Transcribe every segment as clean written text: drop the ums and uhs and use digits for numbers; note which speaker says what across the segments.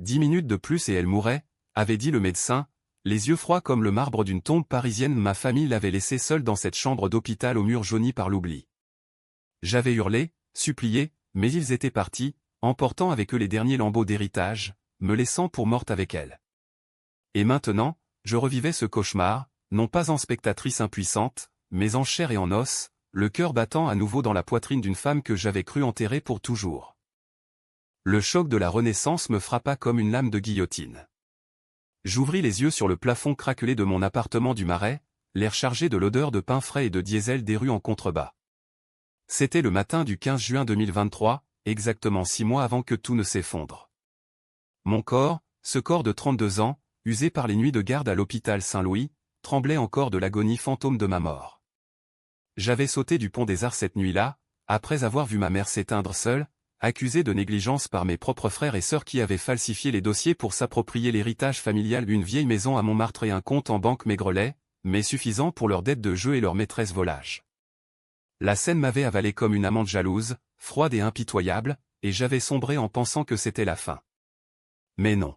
Speaker 1: 10 minutes de plus et elle mourrait, avait dit le médecin, les yeux froids comme le marbre d'une tombe parisienne. Ma famille l'avait laissée seule dans cette chambre d'hôpital aux murs jaunis par l'oubli. J'avais hurlé, supplié, mais ils étaient partis, emportant avec eux les derniers lambeaux d'héritage, me laissant pour morte avec elle. Et maintenant, je revivais ce cauchemar, non pas en spectatrice impuissante, mais en chair et en os, le cœur battant à nouveau dans la poitrine d'une femme que j'avais cru enterrer pour toujours. Le choc de la renaissance me frappa comme une lame de guillotine. J'ouvris les yeux sur le plafond craquelé de mon appartement du Marais, l'air chargé de l'odeur de pain frais et de diesel des rues en contrebas. C'était le matin du 15 juin 2023, exactement 6 mois avant que tout ne s'effondre. Mon corps, ce corps de 32 ans, usé par les nuits de garde à l'hôpital Saint-Louis, tremblait encore de l'agonie fantôme de ma mort. J'avais sauté du pont des Arts cette nuit-là, après avoir vu ma mère s'éteindre seule, accusée de négligence par mes propres frères et sœurs qui avaient falsifié les dossiers pour s'approprier l'héritage familial, une vieille maison à Montmartre et un compte en banque maigrelet, mais suffisant pour leurs dettes de jeu et leur maîtresse volage. La scène m'avait avalé comme une amante jalouse, froide et impitoyable, et j'avais sombré en pensant que c'était la fin. Mais non.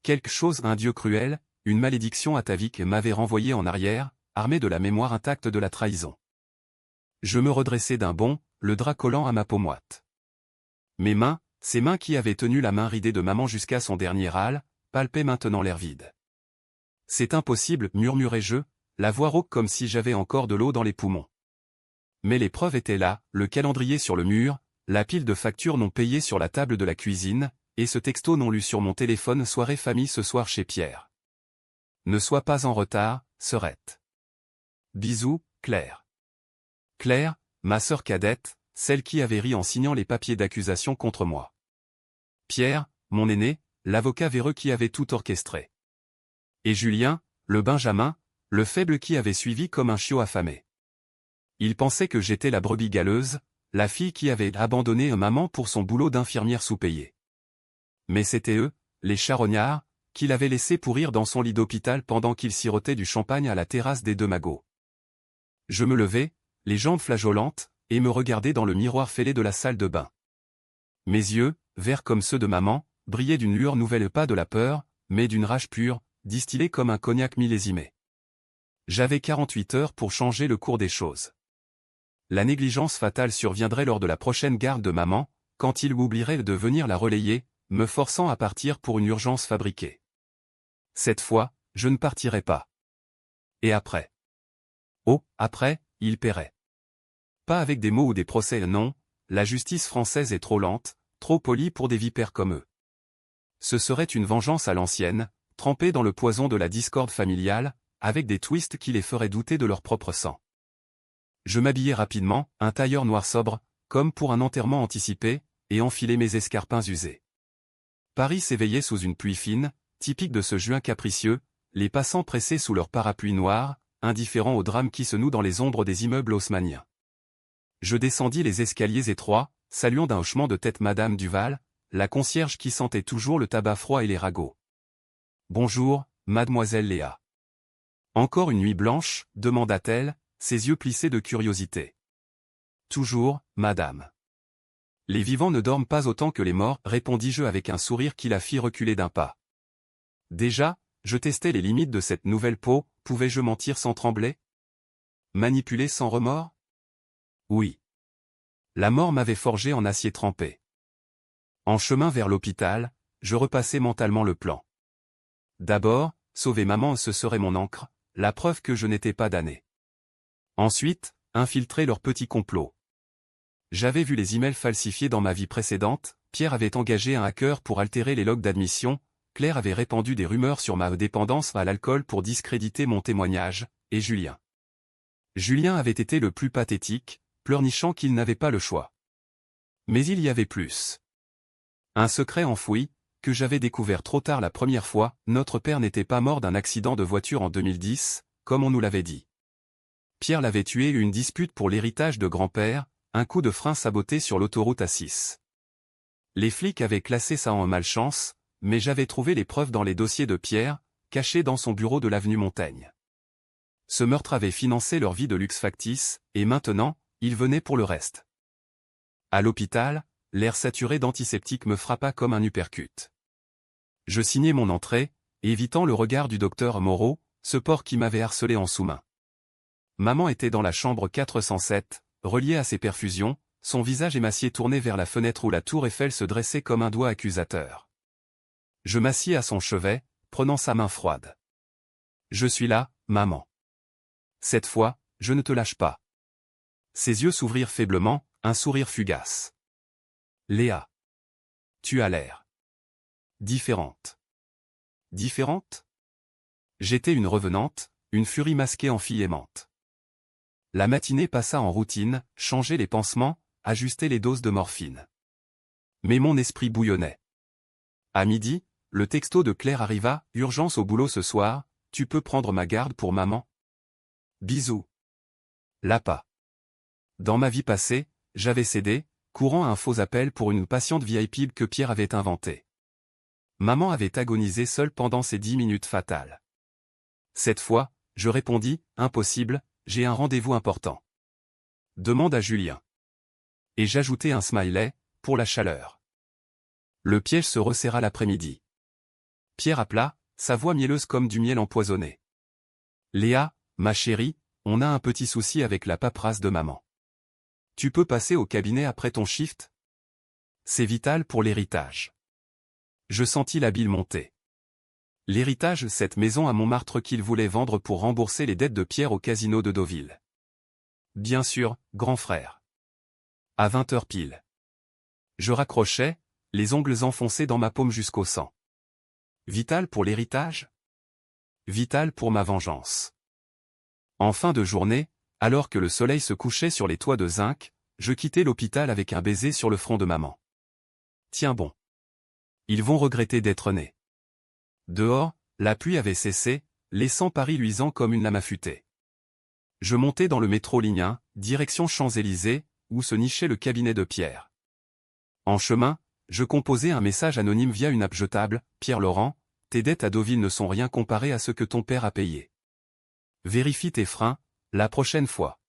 Speaker 1: Quelque chose, un dieu cruel, une malédiction atavique m'avait renvoyé en arrière, armé de la mémoire intacte de la trahison. Je me redressai d'un bond, le drap collant à ma peau moite. Mes mains, ces mains qui avaient tenu la main ridée de maman jusqu'à son dernier râle, palpaient maintenant l'air vide. C'est impossible, murmurai-je, la voix rauque comme si j'avais encore de l'eau dans les poumons. Mais les preuves étaient là, le calendrier sur le mur, la pile de factures non payées sur la table de la cuisine, et ce texto non lu sur mon téléphone: soirée famille ce soir chez Pierre. Ne sois pas en retard, sœurette. Bisous, Claire. Claire, ma sœur cadette, celle qui avait ri en signant les papiers d'accusation contre moi. Pierre, mon aîné, l'avocat véreux qui avait tout orchestré. Et Julien, le Benjamin, le faible qui avait suivi comme un chiot affamé. Il pensait que j'étais la brebis galeuse, la fille qui avait abandonné maman pour son boulot d'infirmière sous-payée. Mais c'était eux, les charognards, qui l'avaient laissé pourrir dans son lit d'hôpital pendant qu'il sirotait du champagne à la terrasse des Deux Magots. Je me levai, les jambes flageolantes, et me regardai dans le miroir fêlé de la salle de bain. Mes yeux, verts comme ceux de maman, brillaient d'une lueur nouvelle, pas de la peur, mais d'une rage pure, distillée comme un cognac millésimé. J'avais 48 heures pour changer le cours des choses. La négligence fatale surviendrait lors de la prochaine garde de maman, quand il oublierait de venir la relayer, me forçant à partir pour une urgence fabriquée. Cette fois, je ne partirai pas. Et après? Oh, après, il paierait. Pas avec des mots ou des procès, non, la justice française est trop lente, trop polie pour des vipères comme eux. Ce serait une vengeance à l'ancienne, trempée dans le poison de la discorde familiale, avec des twists qui les feraient douter de leur propre sang. Je m'habillai rapidement, un tailleur noir sobre, comme pour un enterrement anticipé, et enfilai mes escarpins usés. Paris s'éveillait sous une pluie fine, typique de ce juin capricieux, les passants pressés sous leurs parapluies noirs, indifférents au drame qui se noue dans les ombres des immeubles haussmanniens. Je descendis les escaliers étroits, saluant d'un hochement de tête Madame Duval, la concierge qui sentait toujours le tabac froid et les ragots. « Bonjour, mademoiselle Léa. »« Encore une nuit blanche ?» demanda-t-elle, ses yeux plissés de curiosité. « Toujours, madame. »« Les vivants ne dorment pas autant que les morts » répondis-je avec un sourire qui la fit reculer d'un pas. Déjà, je testais les limites de cette nouvelle peau, pouvais-je mentir sans trembler? Manipuler sans remords? Oui. La mort m'avait forgé en acier trempé. En chemin vers l'hôpital, je repassai mentalement le plan. D'abord, sauver maman, ce serait mon encre, la preuve que je n'étais pas damné. Ensuite, infiltrer leur petit complot. J'avais vu les emails falsifiés dans ma vie précédente, Pierre avait engagé un hacker pour altérer les logs d'admission, Claire avait répandu des rumeurs sur ma dépendance à l'alcool pour discréditer mon témoignage, et Julien. Julien avait été le plus pathétique, pleurnichant qu'il n'avait pas le choix. Mais il y avait plus. Un secret enfoui, que j'avais découvert trop tard la première fois, notre père n'était pas mort d'un accident de voiture en 2010, comme on nous l'avait dit. Pierre l'avait tué, une dispute pour l'héritage de grand-père, un coup de frein saboté sur l'autoroute A6. Les flics avaient classé ça en malchance, mais j'avais trouvé les preuves dans les dossiers de Pierre, cachés dans son bureau de l'avenue Montaigne. Ce meurtre avait financé leur vie de luxe factice, et maintenant, il venait pour le reste. À l'hôpital, l'air saturé d'antiseptique me frappa comme un uppercut. Je signai mon entrée, évitant le regard du docteur Moreau, ce porc qui m'avait harcelé en sous-main. Maman était dans la chambre 407, reliée à ses perfusions, son visage émacié tourné vers la fenêtre où la tour Eiffel se dressait comme un doigt accusateur. Je m'assis à son chevet, prenant sa main froide. Je suis là, maman. Cette fois, je ne te lâche pas. Ses yeux s'ouvrirent faiblement, un sourire fugace. Léa. Tu as l'air. Différente. Différente? J'étais une revenante, une furie masquée en fille aimante. La matinée passa en routine, changer les pansements, ajuster les doses de morphine. Mais mon esprit bouillonnait. À midi, le texto de Claire arriva, urgence au boulot ce soir, tu peux prendre ma garde pour maman? Bisous. Lapa. Dans ma vie passée, j'avais cédé, courant à un faux appel pour une patiente VIP que Pierre avait inventée. Maman avait agonisé seule pendant ces 10 minutes fatales. Cette fois, je répondis, impossible, j'ai un rendez-vous important. Demande à Julien. Et j'ajoutai un smiley, pour la chaleur. Le piège se resserra l'après-midi. Pierre appela, sa voix mielleuse comme du miel empoisonné. Léa, ma chérie, on a un petit souci avec la paperasse de maman. Tu peux passer au cabinet après ton shift? C'est vital pour l'héritage. Je sentis la bile monter. L'héritage, cette maison à Montmartre qu'il voulait vendre pour rembourser les dettes de Pierre au casino de Deauville. Bien sûr, grand frère. À 20h pile. Je raccrochais, les ongles enfoncés dans ma paume jusqu'au sang. Vital pour l'héritage? Vital pour ma vengeance. En fin de journée, alors que le soleil se couchait sur les toits de zinc, je quittai l'hôpital avec un baiser sur le front de maman. Tiens bon. Ils vont regretter d'être nés. Dehors, la pluie avait cessé, laissant Paris luisant comme une lame affûtée. Je montai dans le métro ligne 1, direction Champs-Élysées, où se nichait le cabinet de Pierre. En chemin, je composai un message anonyme via une app jetable, Pierre Laurent, tes dettes à Deauville ne sont rien comparées à ce que ton père a payé. Vérifie tes freins, la prochaine fois.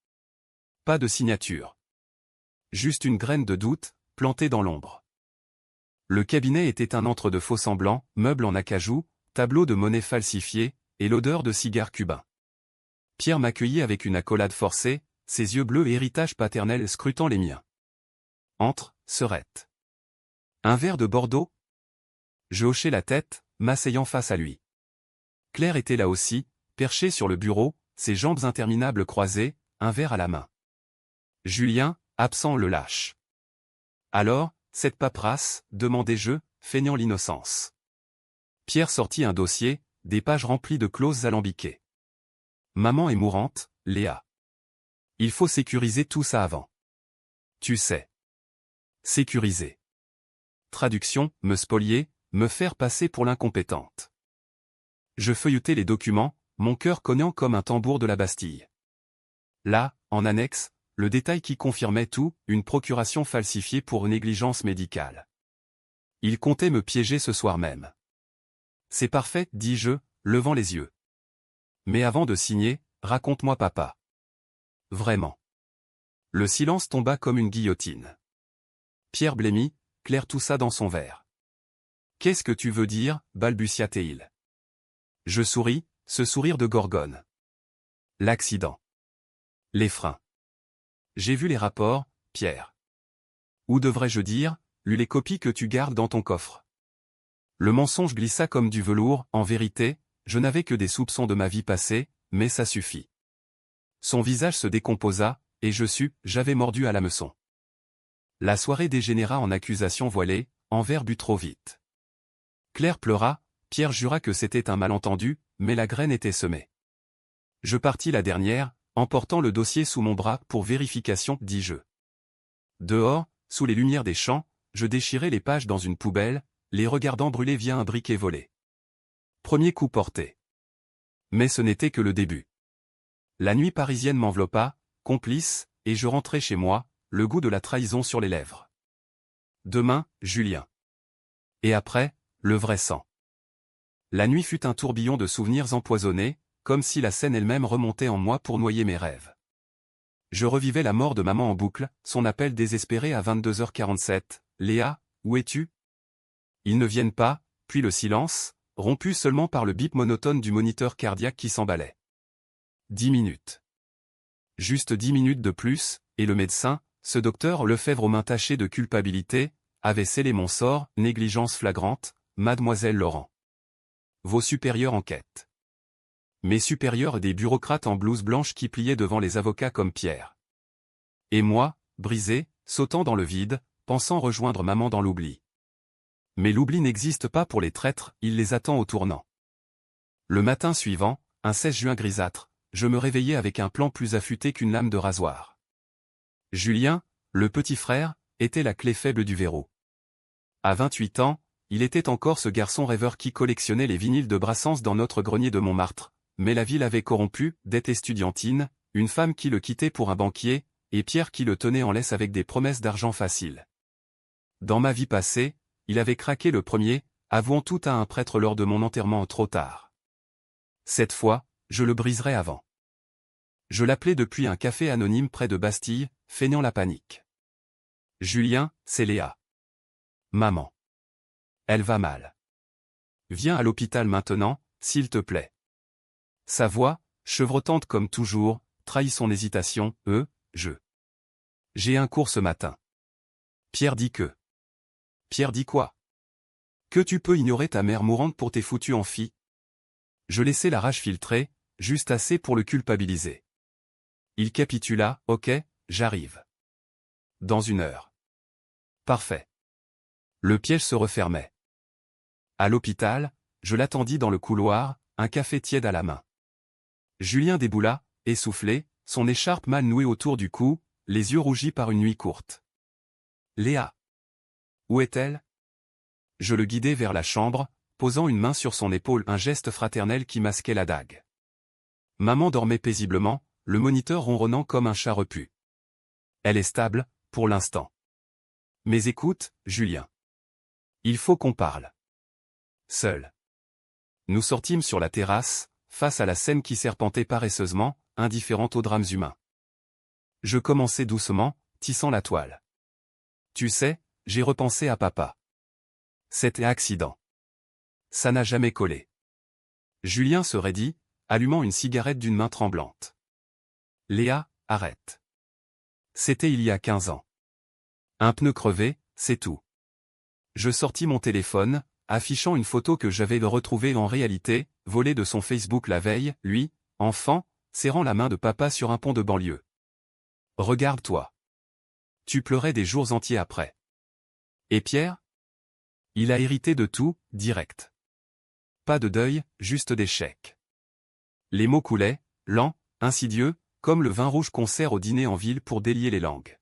Speaker 1: Pas de signature. Juste une graine de doute, plantée dans l'ombre. Le cabinet était un antre de faux-semblants, meubles en acajou, tableaux de monnaie falsifiés, et l'odeur de cigares cubains. Pierre m'accueillit avec une accolade forcée, ses yeux bleus et héritage paternel scrutant les miens. Entre, serette. Un verre de Bordeaux? Je hochai la tête, m'asseyant face à lui. Claire était là aussi, perchée sur le bureau, ses jambes interminables croisées, un verre à la main. Julien, absent le lâche. Alors, cette paperasse, demandai-je, feignant l'innocence. Pierre sortit un dossier, des pages remplies de clauses alambiquées. Maman est mourante, Léa. Il faut sécuriser tout ça avant. Tu sais. Sécuriser. Traduction, me spolier, me faire passer pour l'incompétente. Je feuilletai les documents, mon cœur cognant comme un tambour de la Bastille. Là, en annexe, le détail qui confirmait tout, une procuration falsifiée pour négligence médicale. Il comptait me piéger ce soir même. C'est parfait, dis-je, levant les yeux. Mais avant de signer, raconte-moi papa. Vraiment. Le silence tomba comme une guillotine. Pierre blêmit, Claire toussa dans son verre. Qu'est-ce que tu veux dire, balbutia-t-il. Je souris, ce sourire de Gorgone. L'accident. Les freins. J'ai vu les rapports, Pierre. Ou devrais-je dire, lu les copies que tu gardes dans ton coffre. Le mensonge glissa comme du velours, en vérité, je n'avais que des soupçons de ma vie passée, mais ça suffit. Son visage se décomposa, et je sus, j'avais mordu à l'hameçon. La soirée dégénéra en accusations voilées, Envers but trop vite. Claire pleura, Pierre jura que c'était un malentendu, mais la graine était semée. Je partis la dernière, emportant le dossier sous mon bras pour vérification, dis-je. Dehors, sous les lumières des champs, je déchirai les pages dans une poubelle, les regardant brûler via un briquet volé. Premier coup porté. Mais ce n'était que le début. La nuit parisienne m'enveloppa, complice, et je rentrai chez moi, le goût de la trahison sur les lèvres. Demain, Julien. Et après, le vrai sang. La nuit fut un tourbillon de souvenirs empoisonnés, comme si la scène elle-même remontait en moi pour noyer mes rêves. Je revivais la mort de maman en boucle, son appel désespéré à 22h47, « Léa, où es-tu ? Ils ne viennent pas, puis le silence, rompu seulement par le bip monotone du moniteur cardiaque qui s'emballait. 10 minutes. Juste 10 minutes de plus, et le médecin, ce docteur Lefebvre aux mains tachées de culpabilité, avait scellé mon sort, négligence flagrante, mademoiselle Laurent. Vos supérieurs enquêtent. Mes supérieurs des bureaucrates en blouse blanche qui pliaient devant les avocats comme Pierre. Et moi, brisé, sautant dans le vide, pensant rejoindre maman dans l'oubli. Mais l'oubli n'existe pas pour les traîtres, il les attend au tournant. Le matin suivant, un 16 juin grisâtre, je me réveillais avec un plan plus affûté qu'une lame de rasoir. Julien, le petit frère, était la clé faible du verrou. À 28 ans, il était encore ce garçon rêveur qui collectionnait les vinyles de Brassens dans notre grenier de Montmartre, mais la ville avait corrompu, dette estudiantine, une femme qui le quittait pour un banquier, et Pierre qui le tenait en laisse avec des promesses d'argent facile. Dans ma vie passée, il avait craqué le premier, avouant tout à un prêtre lors de mon enterrement trop tard. Cette fois, je le briserai avant. Je l'appelais depuis un café anonyme près de Bastille, feignant la panique. Julien, c'est Léa. Maman. Elle va mal. Viens à l'hôpital maintenant, s'il te plaît. Sa voix, chevrotante comme toujours, trahit son hésitation, J'ai un cours ce matin. Pierre dit que. Pierre dit quoi? Que tu peux ignorer ta mère mourante pour tes foutus amphis? Je laissai la rage filtrer, juste assez pour le culpabiliser. Il capitula, ok, j'arrive. Dans 1 heure. Parfait. Le piège se refermait. À l'hôpital, je l'attendis dans le couloir, un café tiède à la main. Julien déboula, essoufflé, son écharpe mal nouée autour du cou, les yeux rougis par une nuit courte. Léa. Où est-elle? Je le guidai vers la chambre, posant une main sur son épaule, un geste fraternel qui masquait la dague. Maman dormait paisiblement, le moniteur ronronnant comme un chat repu. Elle est stable, pour l'instant. Mais écoute, Julien. Il faut qu'on parle. Seul. Nous sortîmes sur la terrasse, face à la Seine qui serpentait paresseusement, indifférente aux drames humains. Je commençai doucement, tissant la toile. Tu sais, j'ai repensé à papa. C'était accident. Ça n'a jamais collé. Julien se raidit, allumant une cigarette d'une main tremblante. Léa, arrête. C'était il y a 15 ans. Un pneu crevé, c'est tout. Je sortis mon téléphone, affichant une photo que j'avais retrouvée en réalité, volée de son Facebook la veille, lui, enfant, serrant la main de papa sur un pont de banlieue. Regarde-toi. Tu pleurais des jours entiers après. Et Pierre? Il a hérité de tout, direct. Pas de deuil, juste d'échec. Les mots coulaient, lents, insidieux, comme le vin rouge qu'on sert au dîner en ville pour délier les langues.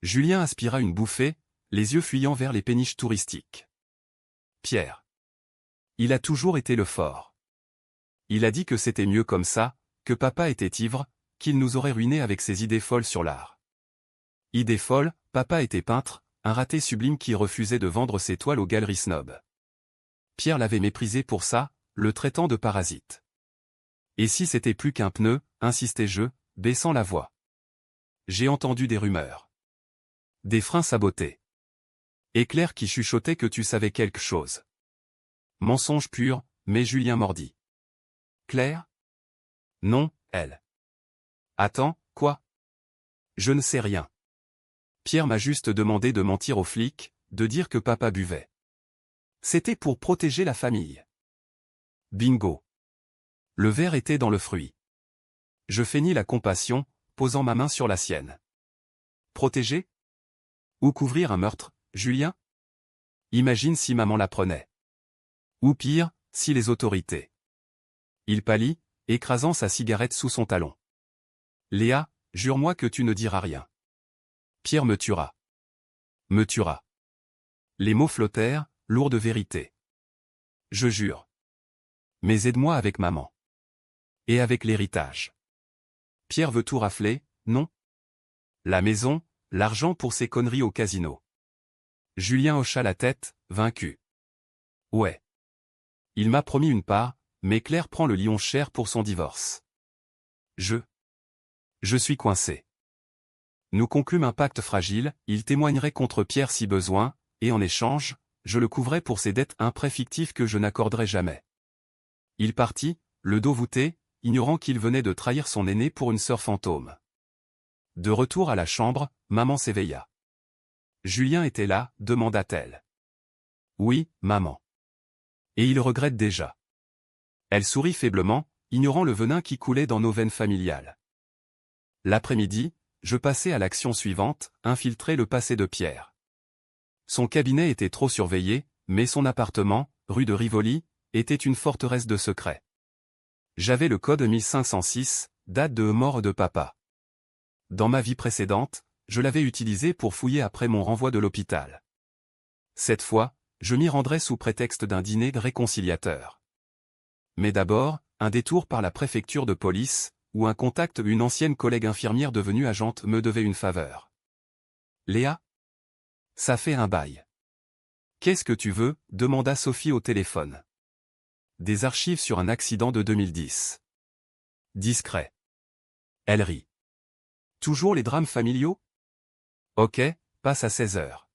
Speaker 1: Julien aspira une bouffée, les yeux fuyant vers les péniches touristiques. Pierre. Il a toujours été le fort. Il a dit que c'était mieux comme ça, que papa était ivre, qu'il nous aurait ruinés avec ses idées folles sur l'art. Idées folles, papa était peintre, un raté sublime qui refusait de vendre ses toiles aux galeries snob. Pierre l'avait méprisé pour ça, le traitant de parasite. Et si c'était plus qu'un pneu, insistai-je, baissant la voix. J'ai entendu des rumeurs. Des freins sabotés. Et Claire qui chuchotait que tu savais quelque chose. Mensonge pur, mais Julien mordit. Claire? Non, elle. Attends, quoi? Je ne sais rien. Pierre m'a juste demandé de mentir aux flics, de dire que papa buvait. C'était pour protéger la famille. Bingo. Le verre était dans le fruit. Je feignis la compassion, posant ma main sur la sienne. Protéger? Ou couvrir un meurtre, Julien? Imagine si maman l'apprenait. Ou pire, si les autorités. Il pâlit, écrasant sa cigarette sous son talon. Léa, jure-moi que tu ne diras rien. Pierre me tuera. Me tuera. Les mots flottèrent, lourds de vérité. Je jure. Mais aide-moi avec maman. Et avec l'héritage. Pierre veut tout rafler, non? La maison, l'argent pour ses conneries au casino. Julien hocha la tête, vaincu. Ouais. Il m'a promis une part, mais Claire prend le lion cher pour son divorce. Je suis coincé. Nous conclûmes un pacte fragile, il témoignerait contre Pierre si besoin, et en échange, je le couvrais pour ses dettes, un prêt fictif que je n'accorderais jamais. Il partit, le dos voûté, ignorant qu'il venait de trahir son aîné pour une sœur fantôme. De retour à la chambre, maman s'éveilla. Julien était là, demanda-t-elle. Oui, maman. Et il regrette déjà. Elle sourit faiblement, ignorant le venin qui coulait dans nos veines familiales. L'après-midi, je passai à l'action suivante, infiltrer le passé de Pierre. Son cabinet était trop surveillé, mais son appartement, rue de Rivoli, était une forteresse de secrets. J'avais le code 1506, date de mort de papa. Dans ma vie précédente, je l'avais utilisé pour fouiller après mon renvoi de l'hôpital. Cette fois, je m'y rendrai sous prétexte d'un dîner réconciliateur. Mais d'abord, un détour par la préfecture de police, où un contact, une ancienne collègue infirmière devenue agente, me devait une faveur. Léa ? Ça fait un bail. Qu'est-ce que tu veux ? Demanda Sophie au téléphone. Des archives sur un accident de 2010. Discret. Elle rit. Toujours les drames familiaux ? Ok, passe à 16 heures.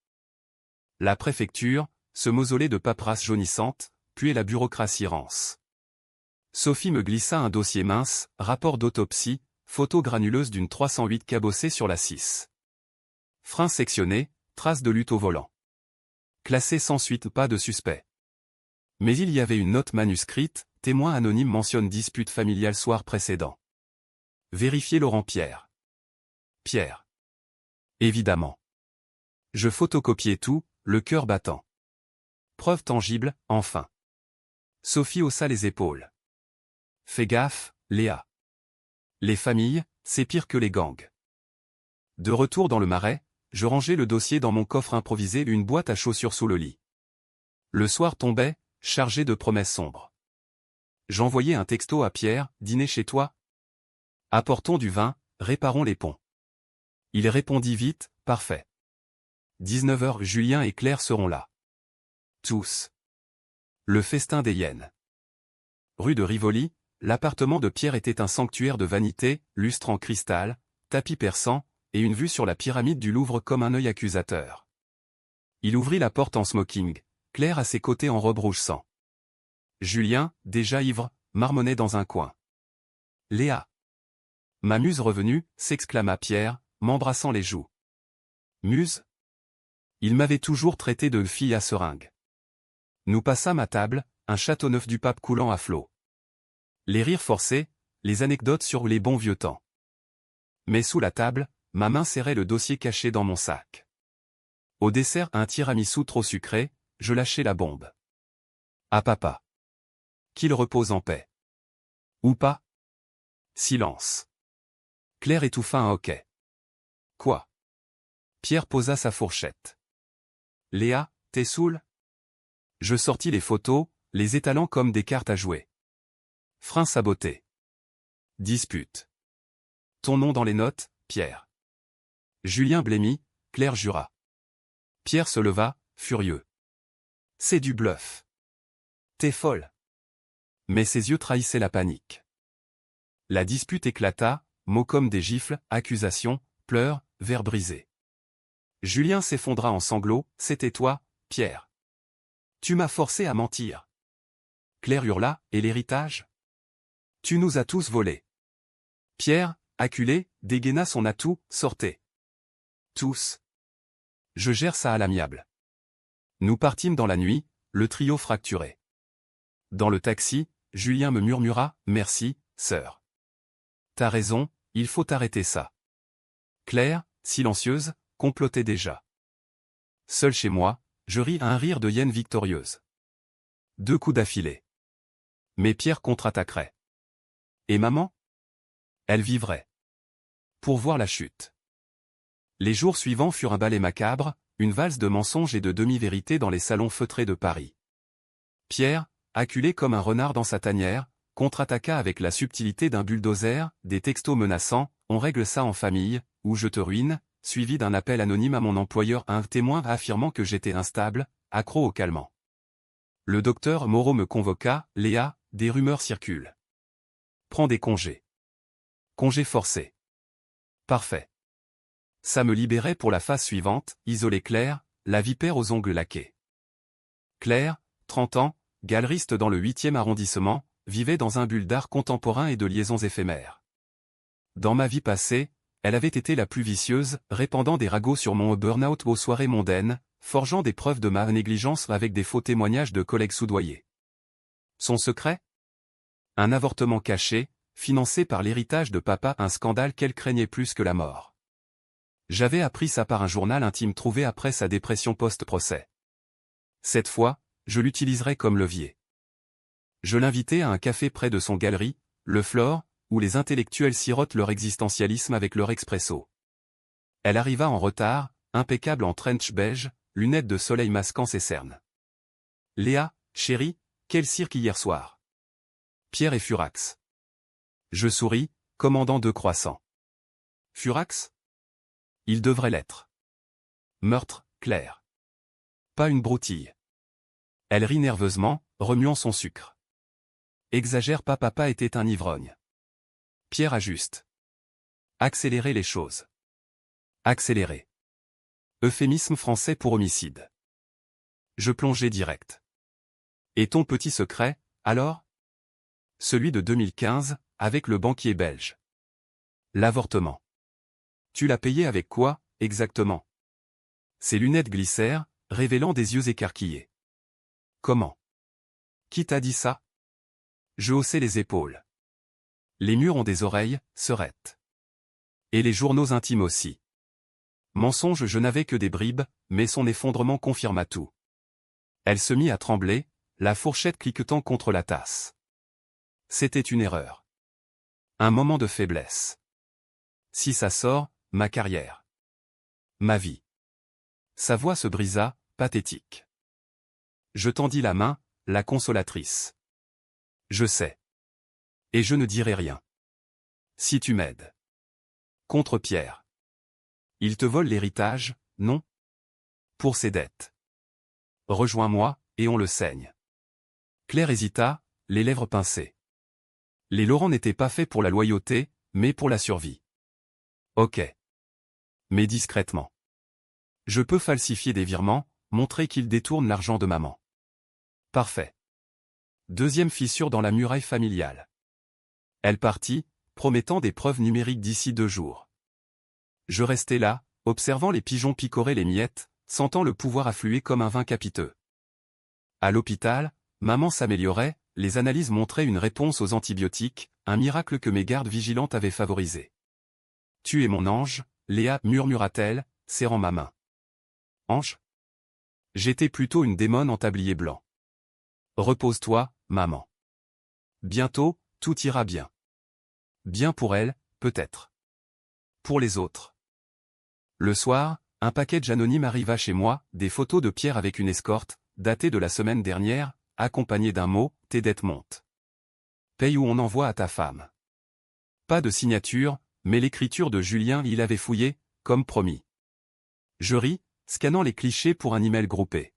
Speaker 1: La préfecture, ce mausolée de paperasse jaunissante, puis la bureaucratie rance. Sophie me glissa un dossier mince, rapport d'autopsie, photo granuleuse d'une 308 cabossée sur la 6. Frein sectionné, traces de lutte au volant. Classé sans suite, pas de suspect. Mais il y avait une note manuscrite, témoin anonyme mentionne dispute familiale soir précédent. Vérifiez Laurent Pierre. Pierre. Évidemment. Je photocopiai tout, le cœur battant. Preuve tangible, enfin. Sophie haussa les épaules. Fais gaffe, Léa. Les familles, c'est pire que les gangs. De retour dans le marais, je rangeai le dossier dans mon coffre improvisé, une boîte à chaussures sous le lit. Le soir tombait, chargé de promesses sombres. J'envoyai un texto à Pierre, dîner chez toi ? Apportons du vin, réparons les ponts. Il répondit vite, parfait. 19 heures, Julien et Claire seront là. Tous. Le festin des hyènes. Rue de Rivoli, l'appartement de Pierre était un sanctuaire de vanité, lustre en cristal, tapis persan, et une vue sur la pyramide du Louvre comme un œil accusateur. Il ouvrit la porte en smoking, Claire à ses côtés en robe rouge sang. Julien, déjà ivre, marmonnait dans un coin. Léa. Ma muse revenue, s'exclama Pierre, m'embrassant les joues. Muse ? Il m'avait toujours traité de fille à seringue. Nous passâmes à table, un Châteauneuf du Pape coulant à flot. Les rires forcés, les anecdotes sur les bons vieux temps. Mais sous la table, ma main serrait le dossier caché dans mon sac. Au dessert, un tiramisu trop sucré, je lâchai la bombe. À papa. Qu'il repose en paix. Ou pas ? Silence. Claire étouffa un hoquet. Quoi ? Pierre posa sa fourchette. Léa, t'es saoul ? Je sortis les photos, les étalant comme des cartes à jouer. Frein saboté. Dispute. Ton nom dans les notes, Pierre. Julien blêmit, Claire jura. Pierre se leva, furieux. C'est du bluff. T'es folle. Mais ses yeux trahissaient la panique. La dispute éclata, mots comme des gifles, accusations, pleurs, verres brisés. Julien s'effondra en sanglots, c'était toi, Pierre. Tu m'as forcé à mentir. Claire hurla, et l'héritage ? Tu nous as tous volés. Pierre, acculé, dégaina son atout, sortez. Tous. Je gère ça à l'amiable. Nous partîmes dans la nuit, le trio fracturé. Dans le taxi, Julien me murmura, merci, sœur. T'as raison, il faut arrêter ça. Claire, silencieuse, complotait déjà. Seul chez moi, je ris à un rire de hyène victorieuse. 2 coups d'affilée. Mais Pierre contre-attaquerait. Et maman ? Elle vivrait. Pour voir la chute. Les jours suivants furent un ballet macabre, une valse de mensonges et de demi-vérités dans les salons feutrés de Paris. Pierre, acculé comme un renard dans sa tanière, contre-attaqua avec la subtilité d'un bulldozer, des textos menaçants, on règle ça en famille, ou je te ruine, suivi d'un appel anonyme à mon employeur, un témoin affirmant que j'étais instable, accro au calmant. Le docteur Moreau me convoqua, Léa, des rumeurs circulent. Prends des congés. Congés forcés. Parfait. Ça me libérait pour la phase suivante, isoler Claire, la vipère aux ongles laqués. Claire, 30 ans, galeriste dans le 8e arrondissement, vivait dans un bulle d'art contemporain et de liaisons éphémères. Dans ma vie passée, elle avait été la plus vicieuse, répandant des ragots sur mon burn-out aux soirées mondaines, forgeant des preuves de ma négligence avec des faux témoignages de collègues soudoyés. Son secret? Un avortement caché, financé par l'héritage de papa, un scandale qu'elle craignait plus que la mort. J'avais appris ça par un journal intime trouvé après sa dépression post-procès. Cette fois, je l'utiliserai comme levier. Je l'invitai à un café près de son galerie, le Flore, où les intellectuels sirotent leur existentialisme avec leur expresso. Elle arriva en retard, impeccable en trench beige, lunettes de soleil masquant ses cernes. Léa, chérie, quel cirque hier soir. Pierre et Furax. Je souris, commandant 2 croissants. Furax? Il devrait l'être. Meurtre, Claire. Pas une broutille. Elle rit nerveusement, remuant son sucre. Exagère pas, papa était un ivrogne. Pierre ajuste. Accélérer les choses. Accélérer. Euphémisme français pour homicide. Je plongeai direct. Et ton petit secret, alors? Celui de 2015, avec le banquier belge. L'avortement. Tu l'as payé avec quoi, exactement? Ses lunettes glissèrent, révélant des yeux écarquillés. Comment? Qui t'a dit ça? Je haussai les épaules. Les murs ont des oreilles, serette. Et les journaux intimes aussi. Mensonge, je n'avais que des bribes, mais son effondrement confirma tout. Elle se mit à trembler, la fourchette cliquetant contre la tasse. C'était une erreur. Un moment de faiblesse. Si ça sort, ma carrière. Ma vie. Sa voix se brisa, pathétique. Je tendis la main, la consolatrice. Je sais. Et je ne dirai rien. Si tu m'aides. Contre Pierre. Il te vole l'héritage, non? Pour ses dettes. Rejoins-moi, et on le saigne. Claire hésita, les lèvres pincées. Les Laurent n'étaient pas faits pour la loyauté, mais pour la survie. Ok. Mais discrètement. Je peux falsifier des virements, montrer qu'ils détournent l'argent de maman. Parfait. Deuxième fissure dans la muraille familiale. Elle partit, promettant des preuves numériques d'ici 2 jours. Je restai là, observant les pigeons picorer les miettes, sentant le pouvoir affluer comme un vin capiteux. À l'hôpital, maman s'améliorait, les analyses montraient une réponse aux antibiotiques, un miracle que mes gardes vigilantes avaient favorisé. « Tu es mon ange, Léa, murmura-t-elle, serrant ma main. Ange? J'étais plutôt une démone en tablier blanc. Repose-toi, maman. Bientôt, tout ira bien. Bien pour elle, peut-être. Pour les autres. Le soir, un package anonyme arriva chez moi, des photos de Pierre avec une escorte, datées de la semaine dernière, accompagnées d'un mot, tes dettes montent. Paye ou on envoie à ta femme. Pas de signature, mais l'écriture de Julien il avait fouillé, comme promis. Je ris, scannant les clichés pour un email groupé.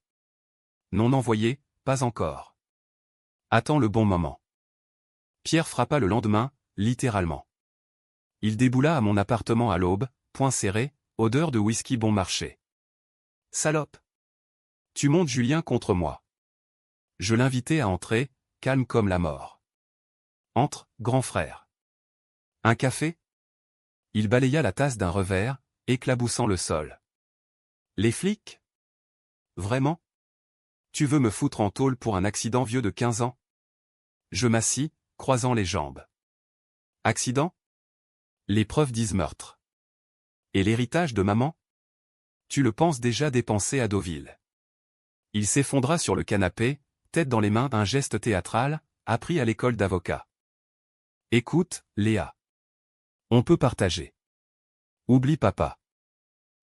Speaker 1: Non envoyé, pas encore. Attends le bon moment. Pierre frappa le lendemain, littéralement. Il déboula à mon appartement à l'aube, poing serré, odeur de whisky bon marché. Salope! Tu montes Julien contre moi. Je l'invitai à entrer, calme comme la mort. Entre, grand frère. Un café? Il balaya la tasse d'un revers, éclaboussant le sol. Les flics? Vraiment? Tu veux me foutre en tôle pour un accident vieux de 15 ans? Je m'assis, croisant les jambes. Accident? Les preuves disent meurtre. Et l'héritage de maman? Tu le penses déjà dépensé à Deauville. Il s'effondra sur le canapé, tête dans les mains, un geste théâtral, appris à l'école d'avocat. Écoute, Léa. On peut partager. Oublie papa.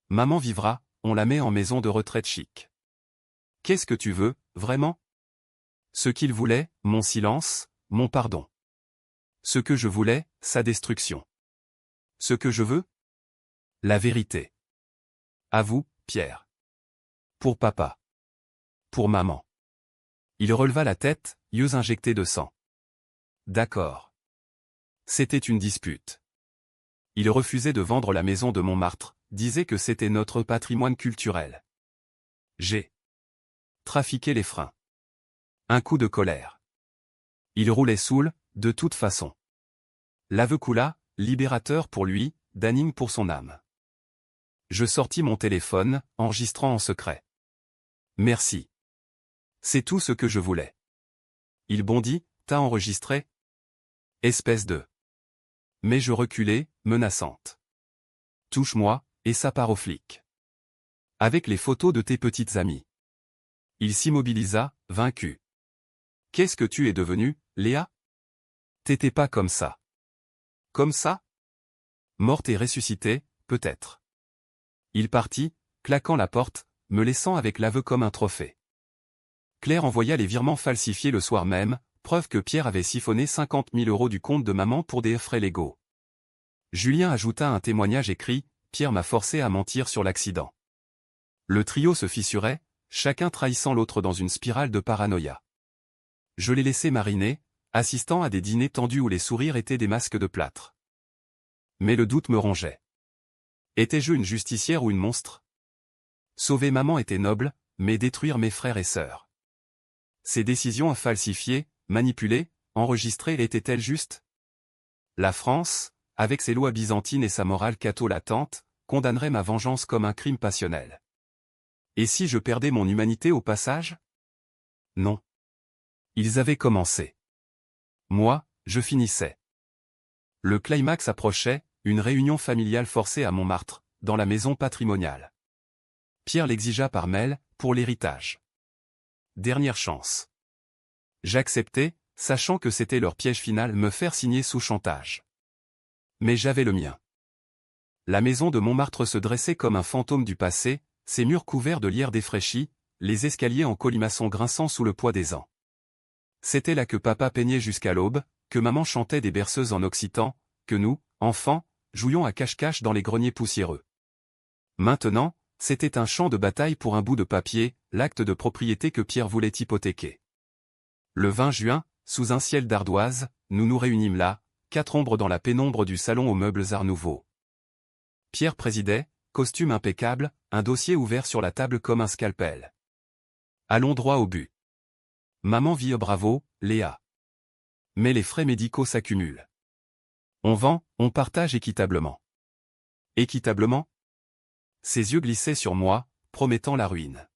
Speaker 1: Maman vivra, on la met en maison de retraite chic. Qu'est-ce que tu veux, vraiment? Ce qu'il voulait, mon silence, mon pardon. Ce que je voulais, sa destruction. Ce que je veux? La vérité. À vous, Pierre. Pour papa. Pour maman. Il releva la tête, yeux injectés de sang. D'accord. C'était une dispute. Il refusait de vendre la maison de Montmartre, disait que c'était notre patrimoine culturel. J'ai trafiquer les freins. Un coup de colère. Il roulait saoul, de toute façon. L'aveu coula, libérateur pour lui, damning pour son âme. Je sortis mon téléphone, enregistrant en secret. Merci. C'est tout ce que je voulais. Il bondit, t'as enregistré? Espèce de. Mais je reculai, menaçante. Touche-moi, et ça part aux flics. Avec les photos de tes petites amies. Il s'immobilisa, vaincu. Qu'est-ce que tu es devenue, Léa? T'étais pas comme ça. Comme ça? Morte et ressuscitée, peut-être. Il partit, claquant la porte, me laissant avec l'aveu comme un trophée. Claire envoya les virements falsifiés le soir même, preuve que Pierre avait siphonné 50 000 € du compte de maman pour des frais légaux. Julien ajouta un témoignage écrit, Pierre m'a forcé à mentir sur l'accident. Le trio se fissurait, chacun trahissant l'autre dans une spirale de paranoïa. Je les laissais mariner, assistant à des dîners tendus où les sourires étaient des masques de plâtre. Mais le doute me rongeait. Étais-je une justicière ou une monstre? Sauver maman était noble, mais détruire mes frères et sœurs. Ces décisions falsifiées, manipulées, enregistrées étaient-elles justes? La France, avec ses lois byzantines et sa morale catho-latente, condamnerait ma vengeance comme un crime passionnel. Et si je perdais mon humanité au passage? Non. Ils avaient commencé. Moi, je finissais. Le climax approchait, une réunion familiale forcée à Montmartre, dans la maison patrimoniale. Pierre l'exigea par mail, pour l'héritage. Dernière chance. J'acceptais, sachant que c'était leur piège final, me faire signer sous chantage. Mais j'avais le mien. La maison de Montmartre se dressait comme un fantôme du passé, ses murs couverts de lierre défraîchie, les escaliers en colimaçon grinçant sous le poids des ans. C'était là que papa peignait jusqu'à l'aube, que maman chantait des berceuses en occitan, que nous, enfants, jouions à cache-cache dans les greniers poussiéreux. Maintenant, c'était un champ de bataille pour un bout de papier, l'acte de propriété que Pierre voulait hypothéquer. Le 20 juin, sous un ciel d'ardoise, nous nous réunîmes là, 4 ombres dans la pénombre du salon aux meubles Art Nouveau. Pierre présidait, costume impeccable, un dossier ouvert sur la table comme un scalpel. Allons droit au but. Maman vit bravo, Léa. Mais les frais médicaux s'accumulent. On vend, on partage équitablement. Équitablement? Ses yeux glissaient sur moi, promettant la ruine.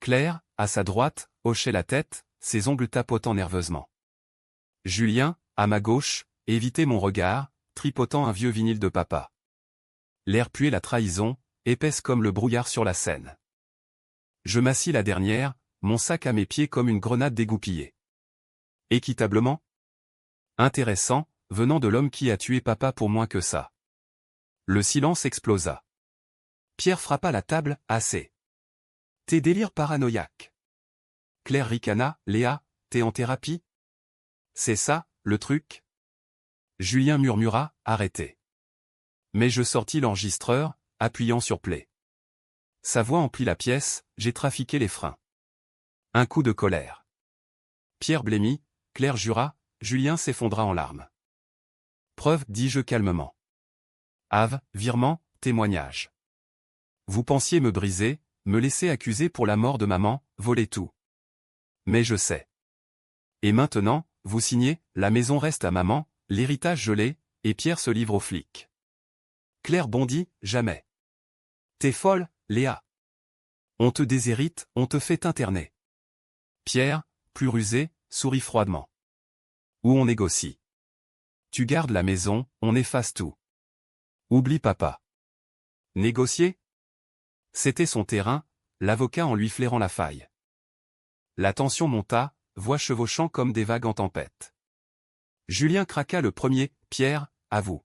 Speaker 1: Claire, à sa droite, hochait la tête, ses ongles tapotant nerveusement. Julien, à ma gauche, évitait mon regard, tripotant un vieux vinyle de papa. L'air puait la trahison, épaisse comme le brouillard sur la Seine. Je m'assis la dernière, mon sac à mes pieds comme une grenade dégoupillée. Équitablement? Intéressant, venant de l'homme qui a tué papa pour moins que ça. Le silence explosa. Pierre frappa la table, assez. Tes délires paranoïaques. Claire ricana, Léa, t'es en thérapie? C'est ça, le truc? Julien murmura, arrêtez. Mais je sortis l'enregistreur, appuyant sur play. Sa voix emplit la pièce, j'ai trafiqué les freins. Un coup de colère. Pierre blêmit, Claire jura, Julien s'effondra en larmes. Preuve, dis-je calmement. Ave, virement, témoignage. Vous pensiez me briser, me laisser accuser pour la mort de maman, voler tout. Mais je sais. Et maintenant, vous signez, la maison reste à maman, l'héritage gelé, et Pierre se livre aux flics. Claire bondit, jamais. T'es folle, Léa. On te déshérite, on te fait interner. Pierre, plus rusé, sourit froidement. Ou on négocie. Tu gardes la maison, on efface tout. Oublie papa. Négocier? C'était son terrain, l'avocat en lui flairant la faille. La tension monta, voix chevauchant comme des vagues en tempête. Julien craqua le premier, Pierre, à vous.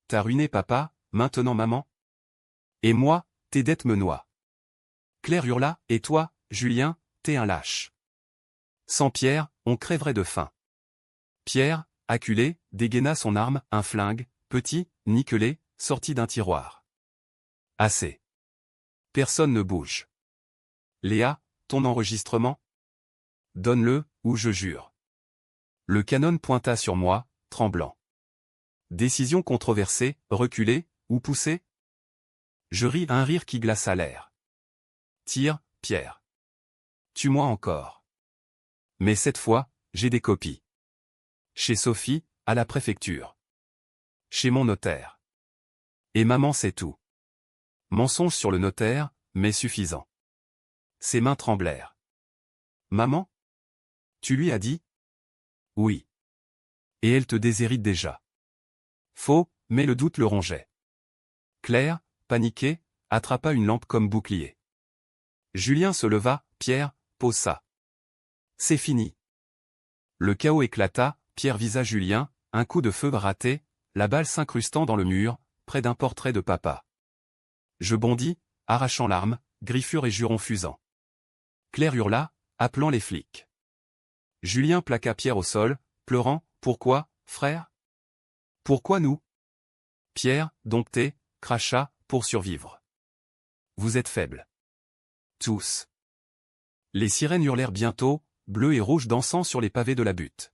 Speaker 1: T'as ruiné papa, maintenant maman? Et moi, tes dettes me noient. Claire hurla, et toi, Julien, t'es un lâche. Sans Pierre, on crèverait de faim. Pierre, acculé, dégaina son arme, un flingue, petit, nickelé, sorti d'un tiroir. Assez. Personne ne bouge. Léa, ton enregistrement? Donne-le, ou je jure. Le canon pointa sur moi, tremblant. Décision controversée, reculée, ou poussée? Je ris un rire qui glaça l'air. Tire, Pierre. tue-moi encore. Mais cette fois, j'ai des copies. Chez Sophie, à la préfecture. Chez mon notaire. Et maman sait tout. Mensonge sur le notaire, mais suffisant. Ses mains tremblèrent. Maman? Tu lui as dit? Oui. Et elle te déshérite déjà. Faux, mais le doute le rongeait. Claire, paniquée, attrapa une lampe comme bouclier. Julien se leva, Pierre, pose ça. C'est fini. Le chaos éclata, Pierre visa Julien, un coup de feu raté, la balle s'incrustant dans le mur, près d'un portrait de papa. Je bondis, arrachant l'arme, griffure et jurons fusant. Claire hurla, appelant les flics. Julien plaqua Pierre au sol, pleurant, « Pourquoi, frère? Pourquoi nous ?» Pierre, dompté, cracha, « Pour survivre. Vous êtes faibles. Tous. » Les sirènes hurlèrent bientôt, bleues et rouges dansant sur les pavés de la butte.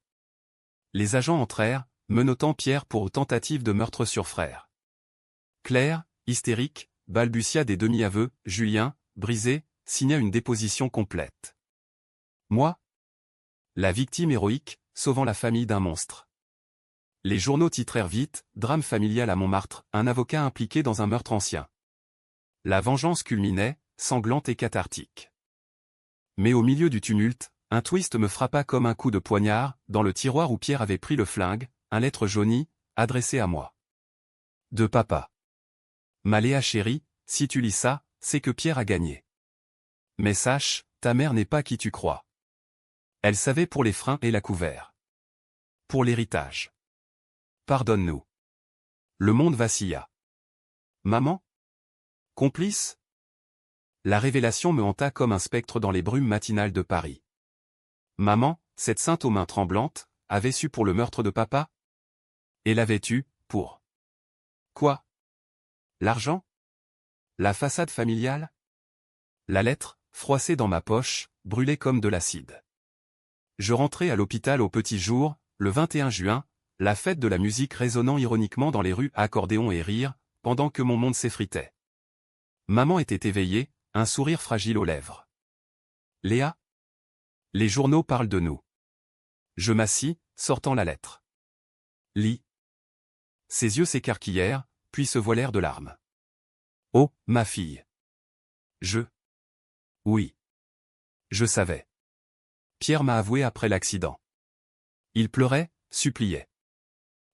Speaker 1: Les agents entrèrent, menottant Pierre pour tentative de meurtre sur frère. Claire, hystérique, balbutia des demi-aveux, Julien, brisé, signa une déposition complète. Moi? La victime héroïque, sauvant la famille d'un monstre. Les journaux titrèrent vite, drame familial à Montmartre, un avocat impliqué dans un meurtre ancien. La vengeance culminait, sanglante et cathartique. Mais au milieu du tumulte, un twist me frappa comme un coup de poignard, dans le tiroir où Pierre avait pris le flingue, un lettre jaunie, adressée à moi. De papa. Ma Léa chérie, si tu lis ça, c'est que Pierre a gagné. Mais sache, ta mère n'est pas qui tu crois. Elle savait pour les freins et la couvert. Pour l'héritage. Pardonne-nous. Le monde vacilla. Maman? Complice? La révélation me hanta comme un spectre dans les brumes matinales de Paris. Maman, cette sainte aux mains tremblantes, avait su pour le meurtre de papa? Et l'avait tu, pour... Quoi? L'argent? La façade familiale? La lettre, froissée dans ma poche, brûlait comme de l'acide. Je rentrai à l'hôpital au petit jour, le 21 juin, la fête de la musique résonnant ironiquement dans les rues à accordéon et rire, pendant que mon monde s'effritait. Maman était éveillée, un sourire fragile aux lèvres. Léa? Les journaux parlent de nous. Je m'assis, sortant la lettre. Lis. Ses yeux s'écarquillèrent, puis se voilèrent de larmes. Oh, ma fille. Oui. Je savais. Pierre m'a avoué après l'accident. Il pleurait, suppliait.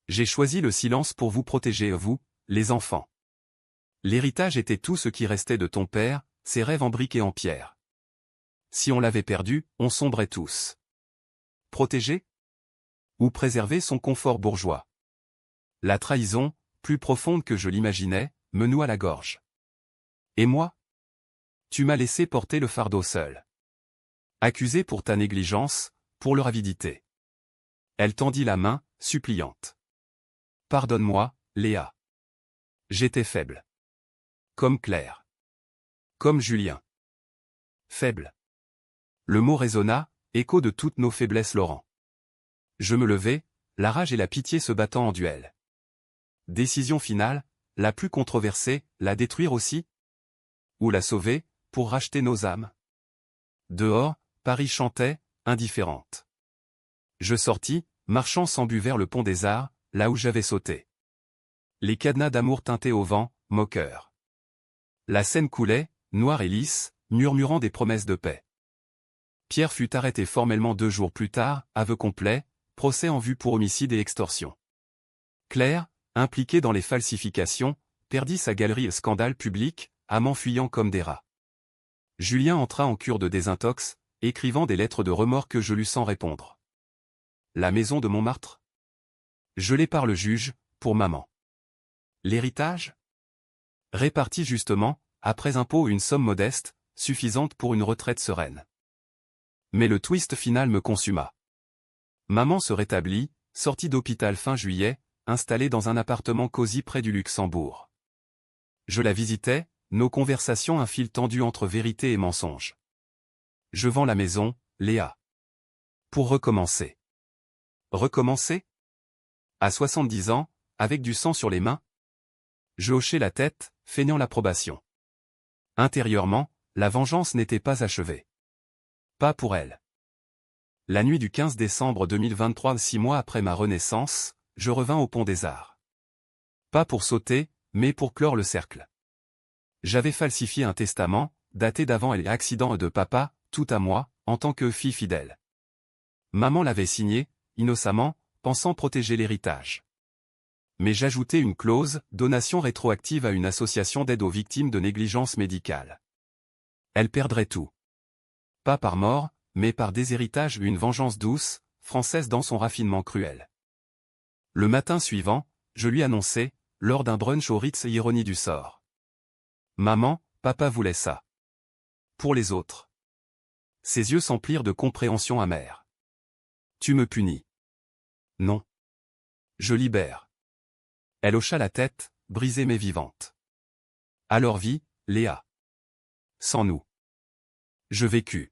Speaker 1: J'ai choisi le silence pour vous protéger, vous, les enfants. L'héritage était tout ce qui restait de ton père, ses rêves en briques et en pierre. Si on l'avait perdu, on sombrait tous. Protéger? Ou préserver son confort bourgeois? La trahison, plus profonde que je l'imaginais, me noua la gorge. Et moi? Tu m'as laissé porter le fardeau seul. Accusé pour ta négligence, pour leur avidité. Elle tendit la main, suppliante. Pardonne-moi, Léa. J'étais faible. Comme Claire. Comme Julien. Faible. Le mot résonna, écho de toutes nos faiblesses, Laurent. Je me levai, la rage et la pitié se battant en duel. Décision finale, la plus controversée, la détruire aussi? Ou la sauver, pour racheter nos âmes? Dehors, Paris chantait, indifférente. Je sortis, marchant sans but vers le pont des Arts, là où j'avais sauté. Les cadenas d'amour tintaient au vent, moqueurs. La Seine coulait, noire et lisse, murmurant des promesses de paix. Pierre fut arrêté formellement 2 jours plus tard, aveu complet, procès en vue pour homicide et extorsion. Claire, impliquée dans les falsifications, perdit sa galerie scandale public, amant fuyant comme des rats. Julien entra en cure de désintox, écrivant des lettres de remords que je lus sans répondre. La maison de Montmartre? Gelée par le juge, pour maman. L'héritage? Réparti justement, après impôt une somme modeste, suffisante pour une retraite sereine. Mais le twist final me consuma. Maman se rétablit, sortie d'hôpital fin juillet, installée dans un appartement cosy près du Luxembourg. Je la visitais, nos conversations un fil tendu entre vérité et mensonge. Je vends la maison, Léa. Pour recommencer. Recommencer? À 70 ans, avec du sang sur les mains? Je hochai la tête, feignant l'approbation. Intérieurement, la vengeance n'était pas achevée. Pas pour elle. La nuit du 15 décembre 2023, 6 mois après ma renaissance, je revins au Pont des Arts. Pas pour sauter, mais pour clore le cercle. J'avais falsifié un testament, daté d'avant les accidents de papa, tout à moi, en tant que fille fidèle. Maman l'avait signé, innocemment, pensant protéger l'héritage. Mais j'ajoutais une clause, donation rétroactive à une association d'aide aux victimes de négligence médicale. Elle perdrait tout. Pas par mort, mais par déshéritage, une vengeance douce, française dans son raffinement cruel. Le matin suivant, je lui annonçai, lors d'un brunch au Ritz, ironie du sort. Maman, papa voulait ça. Pour les autres. Ses yeux s'emplirent de compréhension amère. Tu me punis. Non. Je libère. Elle hocha la tête, brisée mais vivante. Alors vie, Léa. Sans nous. Je vécus.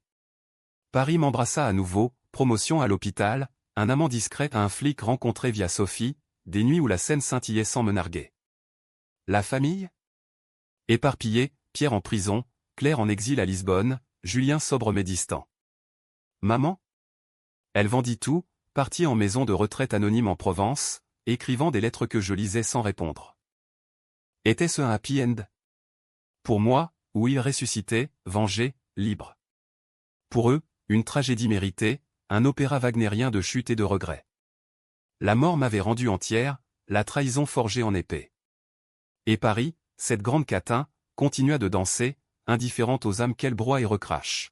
Speaker 1: Paris m'embrassa à nouveau, promotion à l'hôpital, un amant discret à un flic rencontré via Sophie, des nuits où la scène scintillait sans me narguer. La famille? Éparpillée, Pierre en prison, Claire en exil à Lisbonne, Julien sobre mais distant. Maman? Elle vendit tout, partit en maison de retraite anonyme en Provence, écrivant des lettres que je lisais sans répondre. Était-ce un happy end? Pour moi, oui, ressuscité, vengé, libre. Pour eux, une tragédie méritée, un opéra wagnérien de chute et de regret. La mort m'avait rendu entière, la trahison forgée en épée. Et Paris, cette grande catin, continua de danser, indifférente aux âmes qu'elle broie et recrache.